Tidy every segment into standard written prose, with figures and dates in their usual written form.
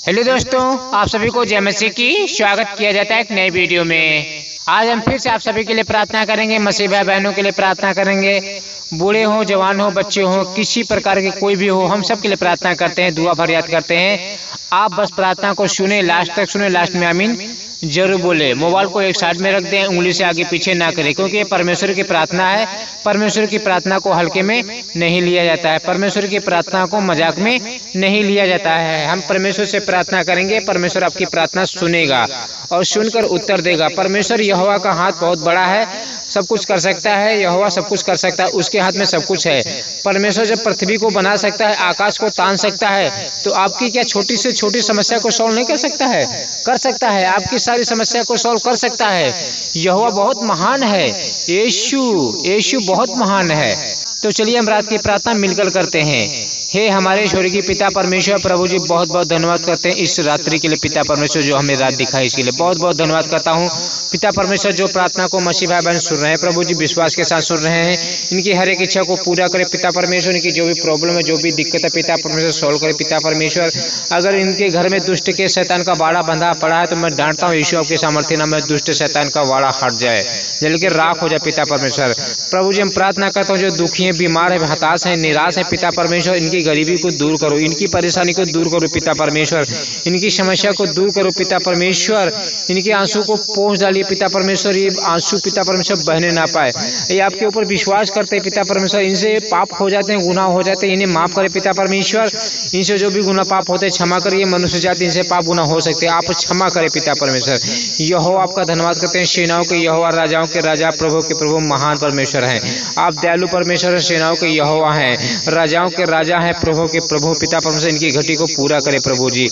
Hello दोस्तों, आप सभी को जय मसीह की स्वागत किया जाता है एक नए वीडियो में। आज हम फिर से आप सभी के लिए प्रार्थना करेंगे, मसीह भाई बहनों के लिए प्रार्थना करेंगे। बूढ़े हो, जवान हो, बच्चे हो, किसी प्रकार के कोई भी हो, हम सब के लिए प्रार्थना करते हैं, दुआ भर याद करते हैं। आप बस प्रार्थना को सुने, लास्ट तक सुने, लास्ट में आमीन जरूर बोले। मोबाइल को एक साइड में रख दें, उंगली से आगे पीछे ना करें, क्योंकि ये परमेश्वर की प्रार्थना है। परमेश्वर की प्रार्थना को हल्के में नहीं लिया जाता है, परमेश्वर की प्रार्थना को मजाक में नहीं लिया जाता है। हम परमेश्वर से प्रार्थना करेंगे, परमेश्वर आपकी प्रार्थना सुनेगा और सुनकर उत्तर देगा। परमेश्वर यहोवा का हाथ बहुत बड़ा है, सब कुछ कर सकता है। यहोवा सब कुछ कर सकता है, उसके हाथ में सब कुछ है। परमेश्वर जब पृथ्वी को बना सकता है, आकाश को तान सकता है, तो आपकी क्या छोटी से छोटी समस्या को सॉल्व नहीं कर सकता है? कर सकता है, आपकी सारी समस्या को सॉल्व कर सकता है। यहोवा बहुत महान है, यीशु बहुत महान है। तो चलिए हम रात की प्रार्थना मिलकर करते हैं। हे हमारे स्वर्गीय पिता परमेश्वर, प्रभु जी बहुत बहुत धन्यवाद करते हैं इस रात्रि के लिए। पिता परमेश्वर जो हमें रात दिखाई, इसके लिए बहुत बहुत धन्यवाद करता हूँ। पिता परमेश्वर जो प्रार्थना को मसीह भाई बहन सुन रहे हैं, प्रभु जी विश्वास के साथ सुन रहे हैं, इनकी हर एक इच्छा को पूरा करे पिता परमेश्वर। इनकी जो भी प्रॉब्लम है, जो भी दिक्कत है, पिता परमेश्वर सॉल्व करे पिता परमेश्वर। अगर इनके घर में दुष्ट के शैतान का बाड़ा बंधा पड़ा है, तो मैं डांटता हूँ यीशु आपके सामर्थ्य नाम में दुष्ट शैतान का बाड़ा हट जाए, जल के राख हो जाए पिता परमेश्वर। प्रभु जी हम प्रार्थना करता हूँ, जो दुखी है, बीमार है, हताश है, निराश है, पिता परमेश्वर इनकी गरीबी को दूर करो, इनकी परेशानी को दूर करो पिता परमेश्वर, इनकी समस्या को दूर करो पिता परमेश्वर। इनके आंसू को पोंछ डालिए पिता परमेश्वर, ये आंसू पिता परमेश्वर बहने ना पाए। ये आपके ऊपर विश्वास करते हैं पिता परमेश्वर, इनसे पाप हो जाते हैं, गुनाह हो जाते हैं, इन्हें माफ करे पिता परमेश्वर। इनसे जो भी गुनाह पाप होते हैं क्षमा करिए। मनुष्य जाति इनसे पाप गुनाह हो सकते हैं, आप क्षमा करें पिता परमेश्वर। यहोवा आपका धन्यवाद करते हैं, सेनाओं के यहोवा, राजाओं के राजा, प्रभु के प्रभु महान परमेश्वर हैं। आप दयालु परमेश्वर, सेनाओं के यहोवा हैं, राजाओं के राजा हैं, प्रभु के प्रभु। पिता परमेश्वर इनकी घटी को पूरा करे प्रभु जी।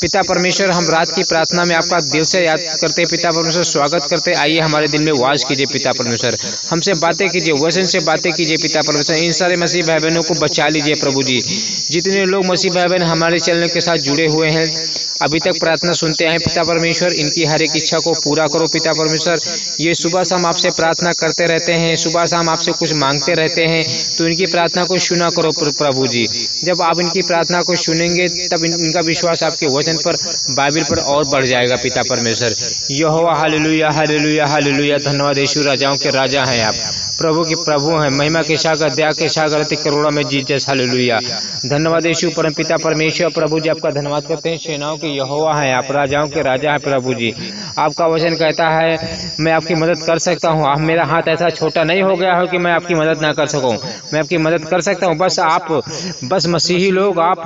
पिता परमेश्वर हम रात की प्रार्थना में आपका दिल से याद करते हैं पिता परमेश्वर, स्वागत करते। आइए हमारे दिल में वास कीजिए पिता परमेश्वर, हमसे बातें कीजिए, वचन से बातें कीजिए पिता परमेश्वर। इन सारे मसीह भाई बहनों को बचा लीजिए प्रभु जी। जितने लोग मसीह भाई बहन हमारे चैनल के साथ जुड़े हुए हैं, अभी तक प्रार्थना सुनते हैं पिता परमेश्वर, इनकी हर एक इच्छा को पूरा करो पिता परमेश्वर। ये सुबह शाम आपसे प्रार्थना करते रहते हैं, सुबह शाम आपसे कुछ मांगते रहते हैं, तो इनकी प्रार्थना को सुना करो प्रभु जी। जब आप इनकी प्रार्थना को सुनेंगे, तब इनका विश्वास आपके वचन पर, बाइबल पर और बढ़ जाएगा पिता परमेश्वर। यहोवा हालेलुया हालेलुया हालेलुया। धन्यवाद यीशु, राजाओं के राजा हैं आप, प्रभु के प्रभु हैं, महिमा के सागर, दया के सागर, अति करुणा में जीसस। हालेलुया। धन्यवाद यीशु परम पिता परमेश्वर, प्रभु जी आपका धन्यवाद करते हैं। सेनाओं के यहोवा हैं आप, राजाओं के राजा हैं प्रभु जी। आपका वचन कहता है मैं आपकी मदद कर सकता हूँ। आप, मेरा हाथ ऐसा छोटा नहीं हो गया हो कि मैं आपकी मदद ना कर सकूँ, मैं आपकी मदद कर सकता हूँ। बस आप, बस मसीही लोग, आप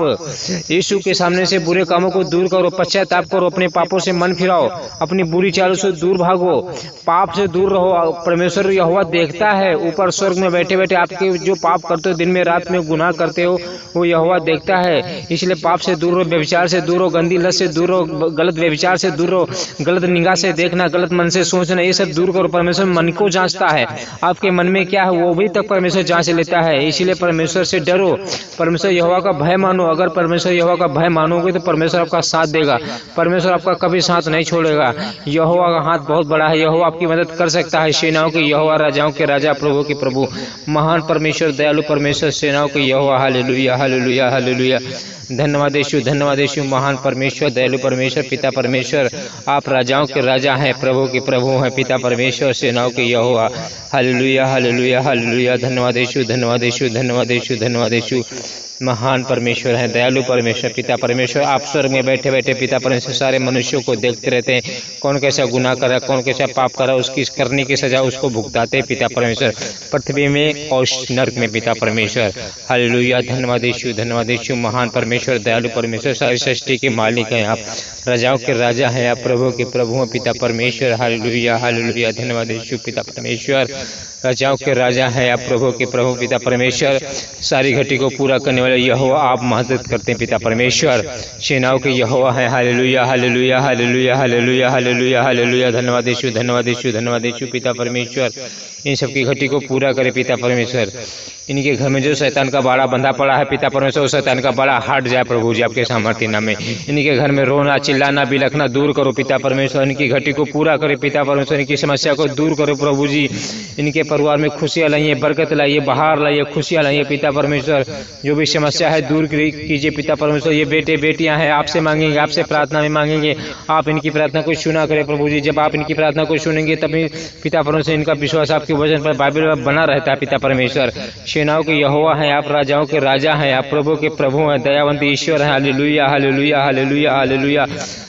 यीशु के सामने से बुरे कामों को दूर करो, पश्चाताप करो, अपने पापों से मन फिराओ, अपनी बुरी चालों से दूर भागो, पाप से दूर रहो। परमेश्वर यहोवा देखता है, ऊपर स्वर्ग में बैठे बैठे आपके जो पाप करते हो, दिन में रात में गुनाह करते हो, वो यहोवा देखता है। इसलिए पाप से दूर रहो, व्यभिचार से दूर रहो, गंदी लत से दूर रहो, गलत व्यभिचार से दूर रहो, गलत निगाह से देखना, गलत मन से सोचना, ये सब दूर करो। परमेश्वर मन को जांचता है, आपके मन में क्या है वो भी तक परमेश्वर जांच लेता है। इसीलिए परमेश्वर से डरो, परमेश्वर यहोवा का भय मानो। अगर परमेश्वर यहोवा का भय मानोगे तो परमेश्वर आपका साथ देगा, परमेश्वर आपका कभी साथ नहीं छोड़ेगा। यहोवा का हाथ बहुत बड़ा है, यहोवा आपकी मदद कर सकता है। सेनाओं के यहोवा, राजाओं के राजा, प्रभु के प्रभु, महान परमेश्वर, दयालु परमेश्वर, सेनाओं के यहोवा। हालेलुया हालेलुया हालेलुया। धन्यवाद यीशु, धन्यवाद यीशु, महान परमेश्वर, दयालु परमेश्वर, पिता परमेश्वर। आप राजाओं के राजा हैं, प्रभु के प्रभु हैं, पिता परमेश्वर, सेनाओं के यहोवा। हालेलुया हालेलुया हालेलुया। धन्यवाद यीशु, धन्यवाद यीशु, धन्यवाद यीशु, धन्यवाद यीशु, महान परमेश्वर है, दयालु परमेश्वर, पिता परमेश्वर। आप स्वर्ग में बैठे बैठे पिता परमेश्वर सारे मनुष्यों को देखते रहते हैं, कौन कैसा गुनाह करा, कौन कैसा पाप करा, उसकी करने की सजा उसको भुगताते हैं पिता परमेश्वर, पृथ्वी में और नरक में पिता परमेश्वर। हालेलुया। धन्यवाद यीशु, धन्यवाद यीशु, महान परमेश्वर, दयालु परमेश्वर, सारी सृष्टि के मालिक हैं आप, राजाओं के राजा हैं आप, प्रभु के प्रभु हैं, पिता परमेश्वर। हालेलुया हालेलुया। धन्यवाद यीशु, पिता परमेश्वर, राजाओं के राजा हैं आप, प्रभु के प्रभु, पिता परमेश्वर। सारी घटी को पूरा करने वाले यहोवा आप मदद करते हैं पिता परमेश्वर। सेनाओं के यहोवा हैं। हालेलुया हालेलुया हालेलुया हालेलुया हालेलुया हालेलुया। धन्यवाद यीशु, धन्यवाद यीशु, धन्यवाद यीशु, पिता परमेश्वर। इन सब की घटी को पूरा करे पिता परमेश्वर। इनके घर में जो शैतान का बाड़ा बंधा पड़ा है पिता परमेश्वर, उस शैतान का बाड़ा हट जाए प्रभु जी आपके सामर्थ्य नाम में। इनके घर में रोना चिल्लाना बिलखना दूर करो पिता परमेश्वर, इनकी घटी को पूरा करे पिता परमेश्वर, इनकी समस्या को दूर करो प्रभु जी। इनके परिवार में खुशियाँ लाइए, बरकत लाइए, बहार लाइए, खुशियाँ लाइए पिता परमेश्वर। जो भी समस्या है दूर कीजिए पिता परमेश्वर। ये बेटे बेटियाँ हैं आपसे मांगेंगे, आपसे प्रार्थना में मांगेंगे, आप इनकी प्रार्थना को सुना करें प्रभु जी। जब आप इनकी प्रार्थना को सुनेंगे तभी पिता परमेश्वर इनका विश्वास आपके वचन पर बाइबल में बना रहता है पिता परमेश्वर। सेनाओं के यहोवा हैं आप, राजाओं के राजा हैं आप, प्रभु के प्रभु हैं, दयावंत ईश्वर हैं। हालेलुया हालेलुया हालेलुया हालेलुया।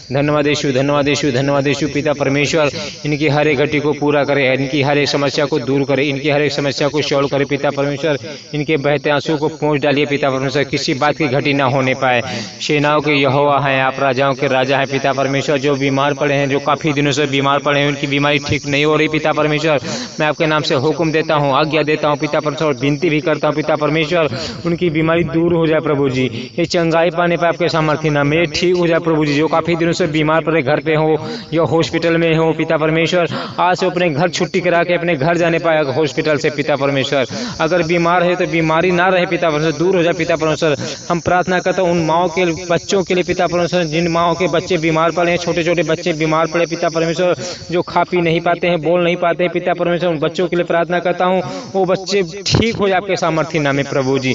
धन्यवाद यीशु, धन्यवाद यीशु, धन्यवाद यीशु पिता परमेश्वर। इनकी हर एक घटी को पूरा करे, इनकी हर एक समस्या को दूर करे, इनकी हर एक समस्या को सॉल्व करे पिता परमेश्वर। इनके बहते आंसू को पहुँच डालिए पिता परमेश्वर, किसी बात की घटी ना होने पाए। सेनाओं के यहोवा हैं आप, राजाओं के राजा हैं पिता परमेश्वर। जो बीमार पड़े हैं, जो काफ़ी दिनों से बीमार पड़े हैं, उनकी बीमारी ठीक नहीं हो रही पिता परमेश्वर, मैं आपके नाम से हुक्म देता हूँ, आज्ञा देता हूँ पिता परमेश्वर, विनती भी करता हूँ पिता परमेश्वर, उनकी बीमारी दूर हो जाए प्रभु जी। ये चंगाई पाने पर आपके सामर्थ्य नाम में ठीक हो जाए प्रभु जी। जो काफ़ी दिनों से बीमार पड़े, घर पे हो या हॉस्पिटल में हो पिता परमेश्वर, आज से अपने घर छुट्टी करा के अपने घर जाने पाए हॉस्पिटल से पिता परमेश्वर। अगर बीमार है तो बीमारी ना रहे पिता परमेश्वर, दूर हो जाए पिता परमेश्वर। हम प्रार्थना करते हैं उन माओ के बच्चों के लिए पिता परमेश्वर, जिन माओ के बच्चे बीमार पड़े हैं, छोटे छोटे बच्चे बीमार पड़े पिता परमेश्वर, जो खा पी नहीं पाते हैं, बोल नहीं पाते हैं पिता परमेश्वर, उन बच्चों के लिए प्रार्थना करता हूँ, वो बच्चे ठीक हो जाए आपके सामर्थ्य नाम में प्रभु जी।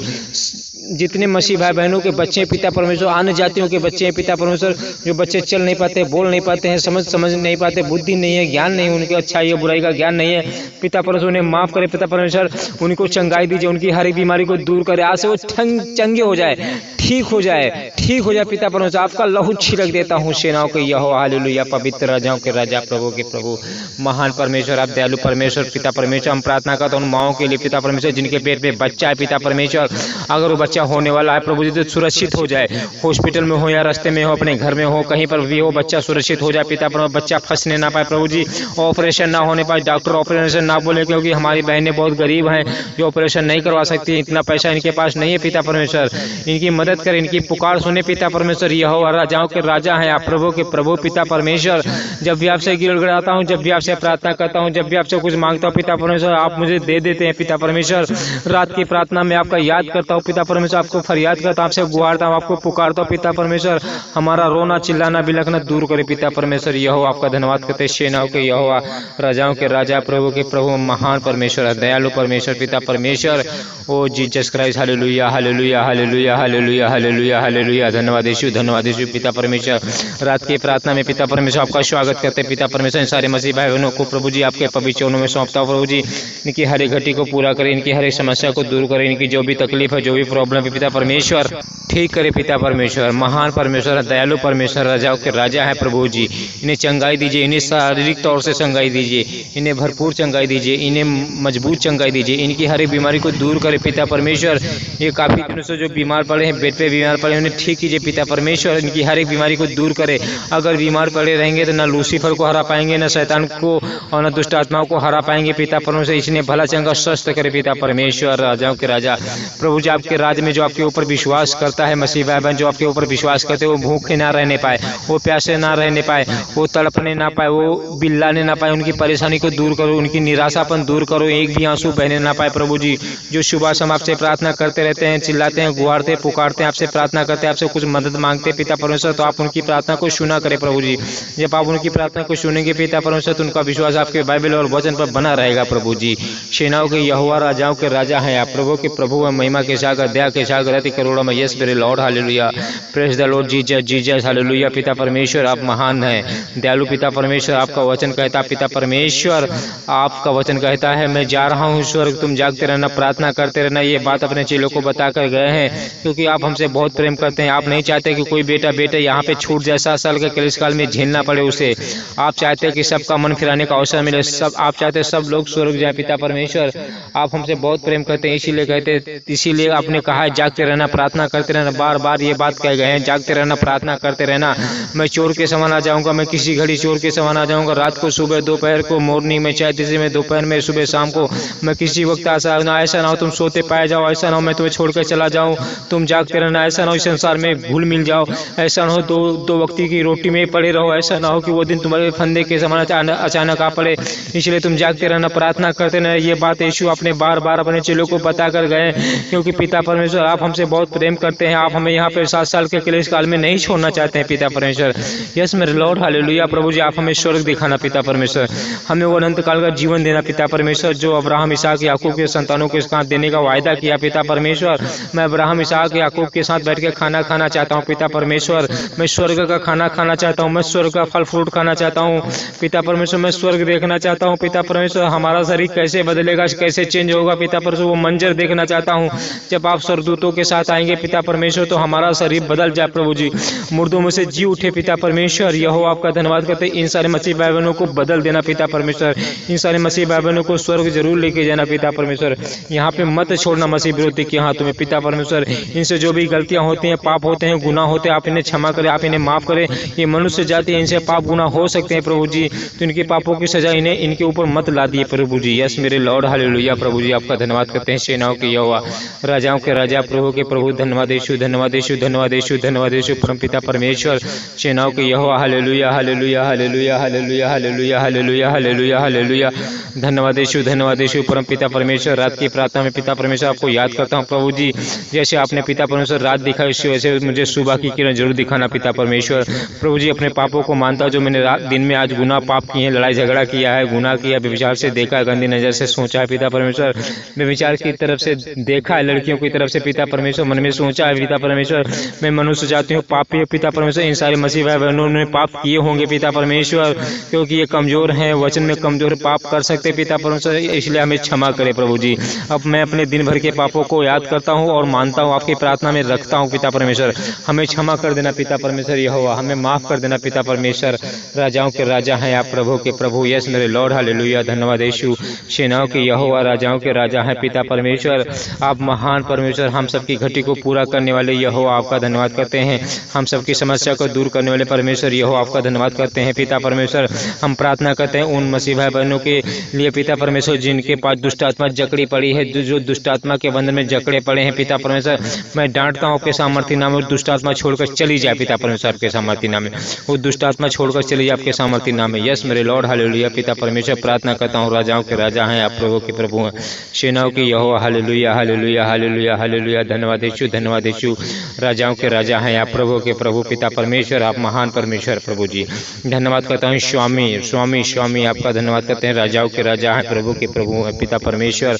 जितने मसीह भाई बहनों के बच्चे हैं पिता परमेश्वर, अन्य जातियों के बच्चे हैं पिता परमेश्वर, जो बच्चे चल नहीं पाते, बोल नहीं पाते हैं, समझ नहीं पाते, बुद्धि नहीं है, ज्ञान नहीं, उनके अच्छाई या बुराई का ज्ञान नहीं है पिता परमेश्वर, उन्हें माफ़ करे पिता परमेश्वर, उनको चंगाई दीजिए, उनकी हर एक बीमारी को दूर करे, आज से वो चंगे हो जाए, ठीक हो जाए, ठीक हो जाए पिता परमेश्वर। आपका लहू छिड़क देता हूँ सेनाओं के यहोवा, हालेलुया, पवित्र राजाओं के राजा, प्रभु के प्रभु, महान परमेश्वर, आप दयालु परमेश्वर पिता परमेश्वर। हम प्रार्थना करते हैं उन माओं के लिए पिता परमेश्वर, जिनके पेट में बच्चा है पिता परमेश्वर, अगर वो बच्चा होने वाला है प्रभु जी तो सुरक्षित हो जाए, हॉस्पिटल में हो या रास्ते में हो, अपने घर में हो, कहीं पर भी हो, बच्चा सुरक्षित हो जाए पिता परमेश्वर, बच्चा फंसने ना पाए प्रभु जी, ऑपरेशन ना होने पाए, डॉक्टर ऑपरेशन ना बोले, क्योंकि हमारी बहनें बहुत गरीब हैं जो ऑपरेशन नहीं करवा सकती, इतना पैसा इनके पास नहीं है पिता परमेश्वर, इनकी मदद करें, इनकी पुकार सुने पिता परमेश्वर। यहोवा राजाओं के राजा हैं आप, प्रभु के प्रभु पिता परमेश्वर। जब भी आपसे गिड़गिड़ाता हूँ, जब भी आपसे प्रार्थना करता हूँ, जब भी आपसे कुछ मांगता हूँ पिता परमेश्वर, आप मुझे दे देते हैं पिता परमेश्वर। रात की प्रार्थना में आपका याद करता हूँ पिता परमेश्वर, आपको फरियाद करता हूँ, आपसे गुहारता हूँ, आपको पुकारता हूँ पिता परमेश्वर। हमारा रोना चिल्लाना बिलखना दूर करे पिता परमेश्वर। यहोवा आपका धन्यवाद करते, सेनाओं के यहोवा, राजाओं के राजा, प्रभु के प्रभु, महान परमेश्वर, दयालु परमेश्वर पिता परमेश्वर। ओ जीसस क्राइस्ट, हालेलुया हालेलुया हालेलुया हालेलुया हालेलुया हालेलुया। धन्यवाद यीशु, धन्यवाद यीशु पिता परमेश्वर। रात की प्रार्थना में पिता परमेश्वर आपका स्वागत करते पिता परमेश्वर। सारे मसीह भाई बहनों को प्रभु जी आपके पवित्र चरणों में सौंपता हूं प्रभु जी, इनकी हर एक घटी को पूरा करें, इनकी हर एक समस्या को दूर करें, इनकी जो भी तकलीफ है, जो भी प्रॉब्लम है पिता परमेश्वर ठीक करे पिता परमेश्वर। महान परमेश्वर, दयालु परमेश्वर, राजाओं के राजा है प्रभु जी। इन्हें चंगाई दीजिए, इन्हें शारीरिक तौर से चंगाई दीजिए, इन्हें भरपूर चंगाई दीजिए, इन्हें मजबूत चंगाई दीजिए, इनकी हर एक बीमारी को दूर करे पिता परमेश्वर। ये काफ़ी दिनों से जो बीमार पड़े हैं, बेड पे बीमार पड़े हैं, उन्हें ठीक कीजिए पिता परमेश्वर, इनकी हर एक बीमारी को दूर करे। अगर बीमार पड़े रहेंगे तो न लूसीफर को हरा पाएंगे, न शैतान को और न दुष्ट आत्माओं को हरा पाएंगे पिता परमेश्वर। इसने भला चंगा स्वस्थ करे पिता परमेश्वर, राजाओं के राजा प्रभु जी। आपके राज में जो आपके ऊपर विश्वास करता है, मसीह भाई बहन जो आपके ऊपर विश्वास करते हैं, वो भूखे ना रहने पाए, वो प्यासे ना रहने पाए, वो तड़पने ना पाए, वो बिल्लाने ना पाए, उनकी परेशानी को दूर करो, उनकी निराशापन दूर करो, एक भी आंसू बहने ना पाए प्रभु जी। जो सुबह शाम आपसे प्रार्थना करते रहते हैं, चिल्लाते हैं, गुहारते हैं, पुकारते हैं, आपसे प्रार्थना करते हैं, आपसे कुछ मदद मांगते हैं पिता परमेश्वर, तो आप उनकी प्रार्थना को सुना करें प्रभु जी। जब आप उनकी प्रार्थना को सुनेंगे पिता परमेश्वर, तो उनका विश्वास आपके बाइबल और वचन पर बना रहेगा प्रभु जी। सेनाओं के यहोवा, राजाओं के राजा हैं आप, प्रभु के प्रभु, महिमा के सागर, दया के सागर, अति करोड़ों में यस मेरे Lord, hallelujah, praise the Lord Jesus Jesus, hallelujah. पिता परमेश्वर आप महान हैं, दयालु पिता परमेश्वर। आपका वचन कहता है पिता परमेश्वर, आपका वचन कहता है मैं जा रहा हूँ स्वर्ग, तुम जागते रहना, प्रार्थना करते रहना। ये बात अपने चेलों को बताकर गए हैं, क्योंकि आप हमसे बहुत प्रेम करते हैं। आप नहीं चाहते कि कोई बेटा बेटे यहाँ पे छूट जाए, 7 साल के कलेश काल में झेलना पड़े उसे। आप चाहते हैं कि सबका मन फिराने का अवसर मिले, सब आप चाहते हैं सब लोग स्वर्ग जाए पिता परमेश्वर। आप हमसे बहुत प्रेम करते हैं, इसीलिए कहते, इसीलिए आपने कहा है जागते रहना, प्रार्थना करते रहना। बार बार ये बात कह गए हैं, जागते रहना, प्रार्थना करते रहना। मैं चोर के समान आ जाऊंगा, मैं किसी घड़ी चोर के समान आ जाऊंगा, रात को, सुबह, दोपहर को, मॉर्निंग में, चाहे किसी में, दोपहर में, सुबह, शाम को, मैं किसी वक्त ऐसा ना हो तुम सोते पाए जाओ, ऐसा ना हो मैं तुम्हें छोड़कर चला जाऊं। तुम जागते रहना, ऐसा ना हो संसार में भूल मिल जाओ, ऐसा ना हो दो वक्ती की रोटी में पड़े रहो, ऐसा ना हो कि वो दिन तुम्हारे फंदे के समान अचानक आ पड़े। इसलिए तुम जागते रहना, प्रार्थना करते रहना। ये बात यीशु अपने बार बार अपने चेलों को बता कर गए, क्योंकि पिता परमेश्वर आप हमसे बहुत प्रेम करते हैं, आप हमें यहाँ पे 7 साल के क्लेश काल में नहीं छोड़ना चाहते हैं पिता परमेश्वर। यस मेरे लॉर्ड हालेलुया प्रभु जी, आप हमें स्वर्ग दिखाना पिता परमेश्वर, हमें वो अनंत काल का जीवन देना पिता परमेश्वर, जो अब्राहम इसहाक याकूब के संतानों के साथ देने का वायदा किया पिता परमेश्वर। मैं अब्राहम इसहाक याकूब के साथ बैठ के खाना खाना चाहता हूँ पिता परमेश्वर, मैं स्वर्ग का खाना खाना चाहता हूँ, मैं स्वर्ग का फल फ्रूट खाना चाहता हूँ पिता परमेश्वर, मैं स्वर्ग देखना चाहता हूँ पिता परमेश्वर। हमारा शरीर कैसे बदलेगा, कैसे चेंज होगा पिता परमेश्वर, वो मंजर देखना चाहता हूँ। जब आप स्वर्गदूतों के साथ आएंगे पिता परमेश्वर तो हमारा शरीर बदल जाए प्रभु जी, मुर्दों में से जी उठे पिता परमेश्वर। यह आपका धन्यवाद करते, इन सारे मसीह भाई बहनों को बदल देना पिता परमेश्वर, इन सारे मसीह भाई बहनों को स्वर्ग जरूर लेके जाना पिता परमेश्वर। यहाँ पे मत छोड़ना मसीह विरोधी के हाथों में पिता परमेश्वर। इनसे जो भी गलतियां होती हैं, पाप होते हैं, गुनाह होते हैं, आप इन्हें क्षमा करें, आप इन्हें माफ करें। ये मनुष्य जाति है, इनसे पाप गुनाह हो सकते हैं प्रभु जी, तो इनके पापों की सजा इन्हें इनके ऊपर मत ला दिए प्रभु जी। यस मेरे लॉर्ड हालेलुया प्रभु जी, आपका धन्यवाद करते हैं। सेनाओं के यहोवा, राजाओं के राजा, प्रभु के प्रभु, धन्यवाद यीशु, धन्यवाद यीशु, धन्यवाद यीशु, धन्यवाद यीशु परमपिता परमेश्वर। सेनाओं के यहोवा हालेलुया हालेलुया हालेलुया हालेलुया हालेलुया हालेलुया हालेलुया हालेलुया, धन्यवाद यीशु, धन्यवाद यीशु परमपिता परमेश्वर। रात की प्रार्थना में पिता परमेश्वर आपको याद करता हूँ प्रभु जी, जैसे आपने पिता परमेश्वर रात दिखा वैसे मुझे सुबह की किरण जरूर दिखाना पिता परमेश्वर। प्रभु जी अपने पापों को मानता हूँ, जो मैंने रात दिन में आज गुनाह पाप किए हैं, लड़ाई झगड़ा किया है, गुनाह किया, व्यभिचार से देखा है, गंदी नजर से सोचा है पिता परमेश्वर, व्यभिचार की तरफ से देखा है, लड़कियों की तरफ से पिता परमेश्वर मन में सोचा है पिता परमेश्वर। मैं मनुष्य जाती हूँ, पापी हूँ पिता परमेश्वर। इन सारे मसीह भाई बहनों ने पाप किए होंगे पिता परमेश्वर, क्योंकि ये कमजोर हैं, वचन में कमजोर, पाप कर सकते पिता परमेश्वर, इसलिए हमें क्षमा करे प्रभु जी। अब मैं अपने दिन भर के पापों को याद करता हूँ और मानता हूँ, आपकी प्रार्थना में रखता हूँ पिता परमेश्वर। हमें क्षमा कर देना पिता परमेश्वर यहोवा, हमें माफ कर देना पिता परमेश्वर। राजाओं के राजा हैं आप, प्रभु के प्रभु। यस मेरे लॉर्ड हालेलुया, धन्यवाद यीशु। सेनाओं के यहोवा, राजाओं के राजा हैं पिता परमेश्वर। आप महान परमेश्वर, हम सबकी घटी को पूरा करने वाले यहोवा, आपका धन्यवाद करते हैं। हम सबकी समस्या को दूर करने वाले परमेश्वर यहोवा, आपका धन्यवाद करते हैं पिता परमेश्वर। हम प्रार्थना करते हैं उन मसीह भाई बहनों के लिए पिता परमेश्वर जिनके पास दुष्ट आत्मा जकड़ी पड़ी है, जो दुष्ट आत्मा के बंधन में जकड़े पड़े हैं पिता परमेश्वर। मैं डांटता हूँ आपके सामर्थ्य नाम में, दुष्ट आत्मा छोड़कर चली जाए पिता परमेश्वर आपके सामर्थ्य नाम में, वो दुष्ट आत्मा छोड़कर चली जाए आपके सामर्थ्य नाम में। यस मेरे लॉर्ड हालेलुया पिता परमेश्वर। प्रार्थना करता हूँ, राजाओं के राजा हैं आप, प्रभु के प्रभु हैं, सेनाओं के यहोवा, हालेलुया हालेलुया हालेलुया हालेलुया, धन्यवाद यीशु, धन्यवाद यीशु। राजाओं के राजा हैं आप, प्रभु के प्रभु पिता परमेश्वर, आप महान परमेश्वर प्रभु जी। धन्यवाद करता हूँ स्वामी स्वामी स्वामी, आपका धन्यवाद करते हैं। राजाओं के राजा हैं, प्रभु के प्रभु हैं पिता परमेश्वर।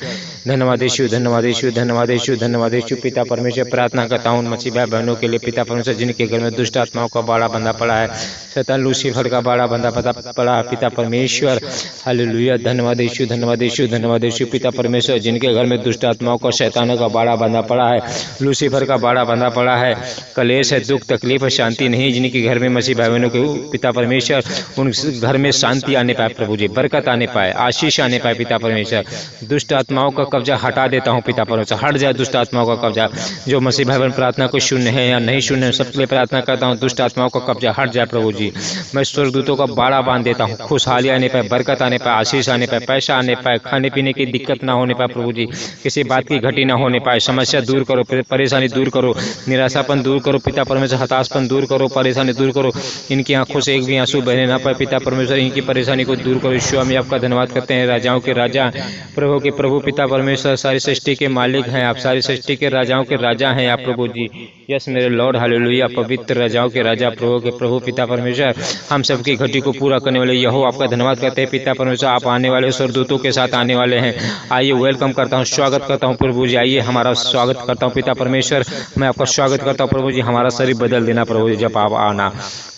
धन्यवाद यीशु, धन्यवाद यीशु, धन्यवाद यीशु, धन्यवाद यीशु पिता परमेश्वर। प्रार्थना करता हूँ मसीह भाई बहनों के लिए पिता परमेश्वर, जिनके घर में दुष्ट आत्माओं का बाड़ा बंधा पड़ा है, शैतान लूसीफर का बाड़ा बंधा पड़ा है पिता परमेश्वर। हालेलुया, धन्यवाद यीशु, धन्यवाद यीशु, धन्यवाद यीशु पिता परमेश्वर। जिनके घर में दुष्ट आत्माओं का, शैतानों का बाड़ा बंधा पड़ा है, लूसीफर का बाड़ा बंधा पड़ा है, कलेश है, दुख तकलीफ है, शांति नहीं, जिनके घर में मसीह भाई बहनों के पिता परमेश्वर, उन घर में शांति आने पाए प्रभु जी, बरकत आने पाए, आशीष आने पाए पिता परमेश्वर। दुष्ट आत्माओं का कब्जा हटा देता हूँ पिता परमेश्वर, हट जाए दुष्ट आत्माओं का कब्जा। जो मसीह भाई बहन प्रार्थना को शून्य है या नहीं शून्य है, सबके लिए प्रार्थना करता हूँ, दुष्ट आत्माओं का कब्जा हट जाए प्रभु जी। मैं स्वर्गदूतों का बाड़ा बांध देता हूँ, खुशहाली आने पाए, बरकत आने पाए, आशीष आने पाए, पैसा आने पाए, खाने पीने की दिक्कत ना होने पाए प्रभु जी, किसी बात की घटी ना होने पाए। समस्या दूर करो, परेशानी दूर करो, निराशापन दूर करो पिता परमेश्वर, हताशपन दूर करो, परेशानी दूर करो। इनकी आंखों से एक भी आंसू बहने ना पाए पिता परमेश्वर, इनकी परेशानी को दूर करो। स्वामी आपका धन्यवाद करते हैं। राजाओं के राजा, प्रभु के प्रभु पिता परमेश्वर, सारी सृष्टि के मालिक हैं आप, सारी सृष्टि के राजाओं के राजा हैं आप प्रभु जी। यस मेरे लॉर्ड हालेलुया, पवित्र राजाओं के राजा, प्रभु के प्रभु पिता परमेश्वर। हम सबकी घटी को पूरा करने वाले यहोवा, आपका धन्यवाद करते हैं पिता परमेश्वर। आप आने वाले स्वर्गदूतों के साथ आने वाले हैं। आइए, वेलकम करता हूँ, स्वागत करता हूँ प्रभु जी। आइए, हमारा स्वागत करता हूँ पिता परमेश्वर। मैं आपका स्वागत करता हूँ प्रभु जी। हमारा शरीर बदल देना प्रभु जी जब आप आना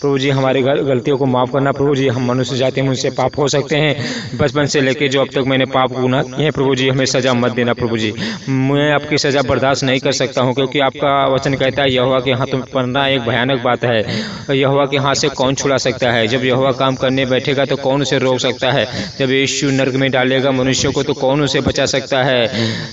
प्रभु जी। हमारी गलतियों को माफ करना प्रभु जी। हम मनुष्य जाते हैं, मुझसे पाप हो सकते हैं, बचपन से लेके जो अब तक मैंने पाप गुनाह किए हैं प्रभु जी, हमें सजा मत देना प्रभु जी। मैं आपकी सजा बर्दाश्त नहीं कर सकता हूँ, क्योंकि आपका वचन कहता है यहोवा के हाथों में पड़ना एक भयानक बात है। यहोवा के हाथ से कौन छुड़ा सकता है? जब यहोवा काम करने बैठेगा तो कौन उसे रोक सकता है? जब यीशु नरक में डालेगा मनुष्यों को तो कौन उसे बचा सकता है?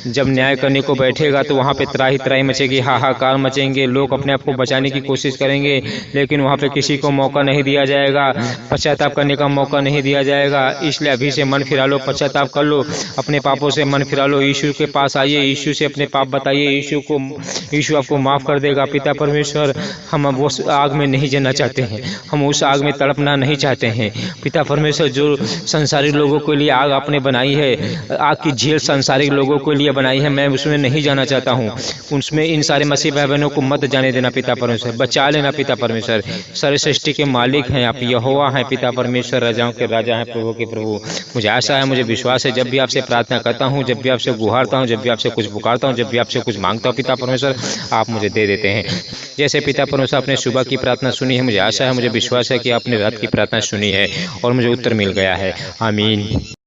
जब न्याय करने को बैठेगा तो वहाँ पे त्राही त्राही मचेगी, हाहाकार मचेंगे, लोग अपने आप को बचाने की कोशिश करेंगे, लेकिन वहाँ पे किसी को मौका नहीं दिया जाएगा, पश्चाताप करने का मौका नहीं दिया जाएगा। इसलिए अभी से मन फिरा लो, पश्चाताप कर लो, अपने पापों से मन फिरा लो, यीशु के पास आइए, यीशु से अपने पाप बताइए, यीशु आपको माफ़ कर देगा। पिता परमेश्वर, हम अब उस आग में नहीं जलना चाहते हैं, हम उस आग में तड़पना नहीं चाहते हैं। पिता परमेश्वर, जो संसारिक लोगों के लिए आग आपने बनाई है, आग की झील संसारिक लोगों के लिए बनाई है, मैं उसमें नहीं जाना चाहता हूँ। उसमें इन सारे मसीह भाई बहनों को मत जाने देना पिता परमेश्वर, बचा लेना पिता परमेश्वर। सारे सृष्टि के मालिक हैं आप, यहोवा हैं पिता परमेश्वर, राजाओं के राजा हैं, प्रभु के प्रभु। मुझे आशा है, मुझे विश्वास है, जब भी आपसे प्रार्थना करता हूँ, जब भी आपसे गुहारता हूँ, जब भी आपसे कुछ पुकारता हूँ, जब भी आपसे कुछ मांगता हूँ पिता परमेश्वर, आप मुझे दे देते हैं। जैसे पिता परमेश्वर आपने सुबह की प्रार्थना सुनी है, मुझे आशा है, मुझे विश्वास है कि आपने रात की प्रार्थना सुनी है और मुझे उत्तर मिल गया है। आमीन।